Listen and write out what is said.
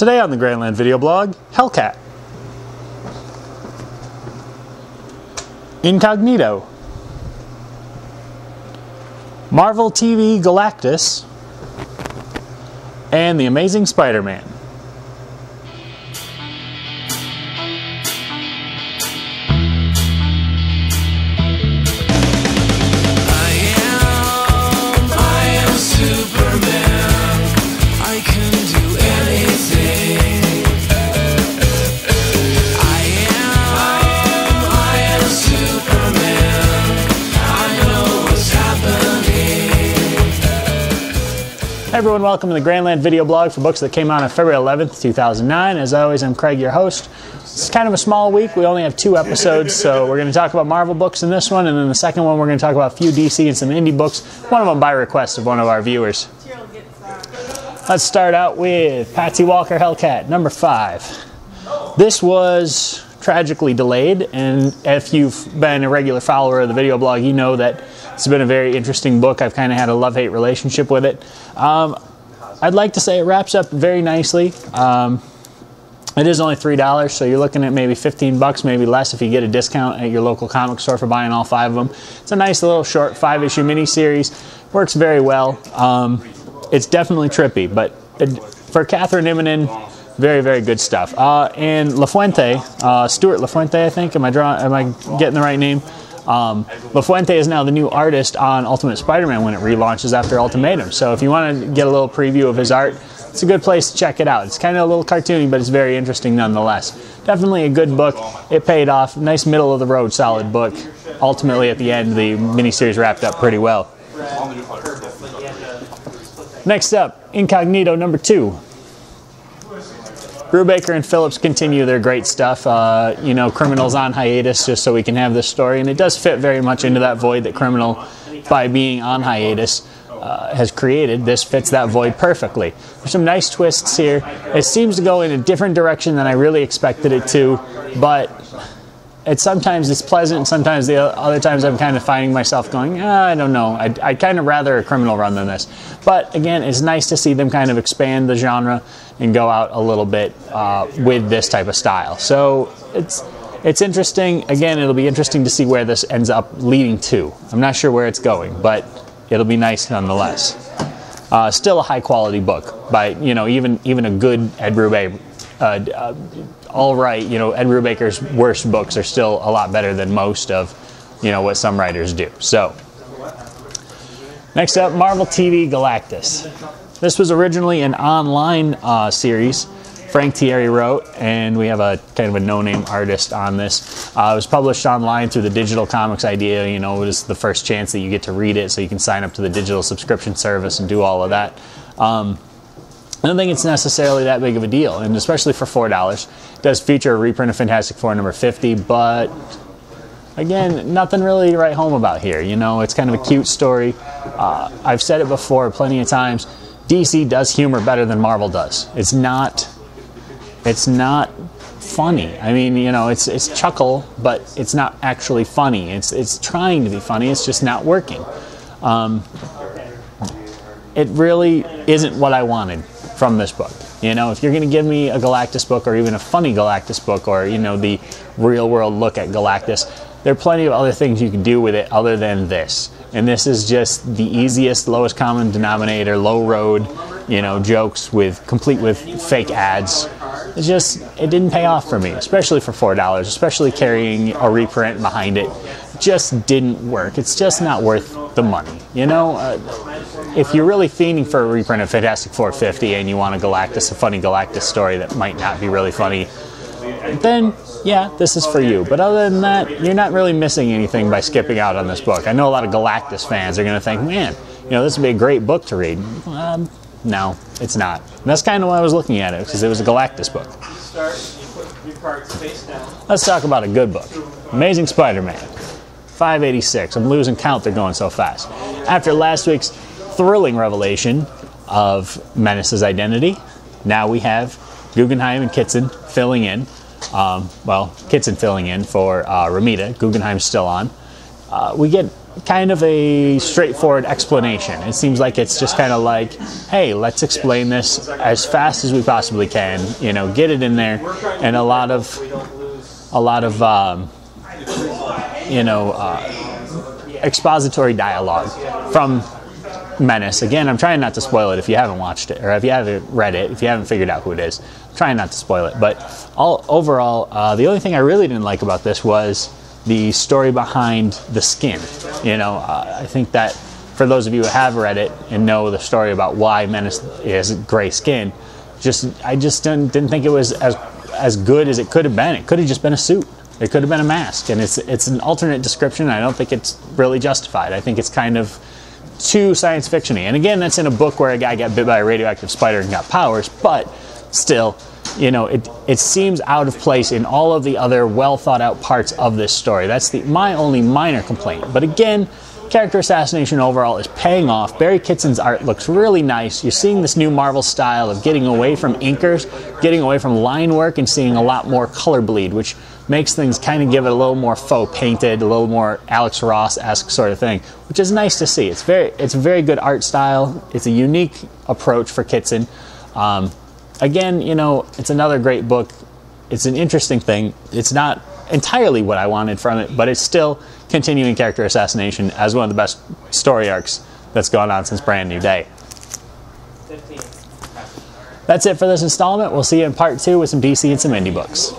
Today on the GrandLAN video blog, Hellcat, Incognito, Marvel TV Galactus, and The Amazing Spider-Man. Hey everyone, welcome to the GrandLAN video blog for books that came out on February 11th, 2009. As always, I'm Craig, your host. It's kind of a small week. We only have 2 episodes, so we're going to talk about Marvel books in this one, and then the second one we're going to talk about a few DC and some indie books, one of them by request of one of our viewers. Let's start out with Patsy Walker Hellcat, number 5. This was tragically delayed, and if you've been a regular follower of the video blog, you know that it's been a very interesting book. I've kind of had a love-hate relationship with it. I'd like to say it wraps up very nicely. It is only $3, so you're looking at maybe 15 bucks, maybe less if you get a discount at your local comic store for buying all 5 of them. It's a nice little short 5-issue miniseries. Works very well. It's definitely trippy, but for Catherine Immonen, very, very good stuff. And LaFuente, Stuart LaFuente, I think. Am I getting the right name? LaFuente is now the new artist on Ultimate Spider-Man when it relaunches after Ultimatum. So if you want to get a little preview of his art, it's a good place to check it out. It's kind of a little cartoony, but it's very interesting nonetheless. Definitely a good book. It paid off. Nice middle-of-the-road, solid book. Ultimately, at the end, the miniseries wrapped up pretty well. Next up, Incognito number 2. Brubaker and Phillips continue their great stuff. You know, Criminal's on hiatus just so we can have this story, and it does fit very much into that void that Criminal, by being on hiatus, has created. This fits that void perfectly. There's some nice twists here. It seems to go in a different direction than I really expected it to, but sometimes it's pleasant, and sometimes the other times I'm kind of finding myself going, I don't know. I'd kind of rather a Criminal run than this. But again, it's nice to see them kind of expand the genre and go out a little bit with this type of style. So it's interesting. Again, it'll be interesting to see where this ends up leading to. I'm not sure where it's going, but it'll be nice nonetheless. Still a high quality book by, you know, even a good Ed Brubaker. All right, you know, Ed Brubaker's worst books are still a lot better than most of, you know, what some writers do. So, next up, Marvel TV Galactus. This was originally an online series Frank Thierry wrote, and we have a kind of a no-name artist on this. It was published online through the digital comics idea. You know, it was the first chance that you get to read it, so you can sign up to the digital subscription service and do all of that. I don't think it's necessarily that big of a deal, and especially for $4. It does feature a reprint of Fantastic Four number 50, but again, nothing really to write home about here. You know, it's kind of a cute story. I've said it before plenty of times. DC does humor better than Marvel does. It's not funny. I mean, you know, it's chuckle, but it's not actually funny. It's trying to be funny. It's just not working. It really isn't what I wanted from this book. You know, if you're going to give me a Galactus book, or even a funny Galactus book, or, you know, the real world look at Galactus, there are plenty of other things you can do with it other than this. And this is just the easiest, lowest common denominator, low road, you know, jokes complete with fake ads. It didn't pay off for me, especially for $4, especially carrying a reprint behind it. It just didn't work. It's just not worth the money. You know, if you're really fiending for a reprint of Fantastic Four 50 and you want a funny Galactus story that might not be really funny, then yeah, this is for you. But other than that, you're not really missing anything by skipping out on this book. I know a lot of Galactus fans are going to think, man, you know, this would be a great book to read. No, it's not. And that's kind of why I was looking at it, because it was a Galactus book. Let's talk about a good book. Amazing Spider-Man. 586. I'm losing count, they're going so fast. After last week's thrilling revelation of Menace's identity, now we have Guggenheim and Kitson filling in. Kitson filling in for Ramita. Guggenheim's still on. We get kind of a straightforward explanation. It seems like it's just kind of like, hey, let's explain this as fast as we possibly can, you know, get it in there, and a lot of you know, expository dialogue from Menace. Again, I'm trying not to spoil it if you haven't watched it, or if you haven't read it, if you haven't figured out who it is. I'm trying not to spoil it, but overall, the only thing I really didn't like about this was the story behind the skin. You know, I think that for those of you who have read it and know the story about why Menace is gray skin, I just didn't think it was as good as it could have been. It could have just been a suit. It could have been a mask, and it's an alternate description. I don't think it's really justified. I think it's kind of too science fiction-y. And again, that's in a book where a guy got bit by a radioactive spider and got powers, but still, you know, it seems out of place in all of the other well thought out parts of this story. That's my only minor complaint. But again, character assassination overall is paying off. Barry Kitson's art looks really nice. You're seeing this new Marvel style of getting away from inkers, getting away from line work, and seeing a lot more color bleed, which makes things kind of give it a little more faux painted, a little more Alex Ross-esque sort of thing, which is nice to see. It's a very good art style. It's a unique approach for Kitson. Again, you know, it's another great book. It's an interesting thing. It's not entirely what I wanted from it, but it's still continuing character assassination as one of the best story arcs that's gone on since Brand New Day. That's it for this installment. We'll see you in part 2 with some DC and some indie books.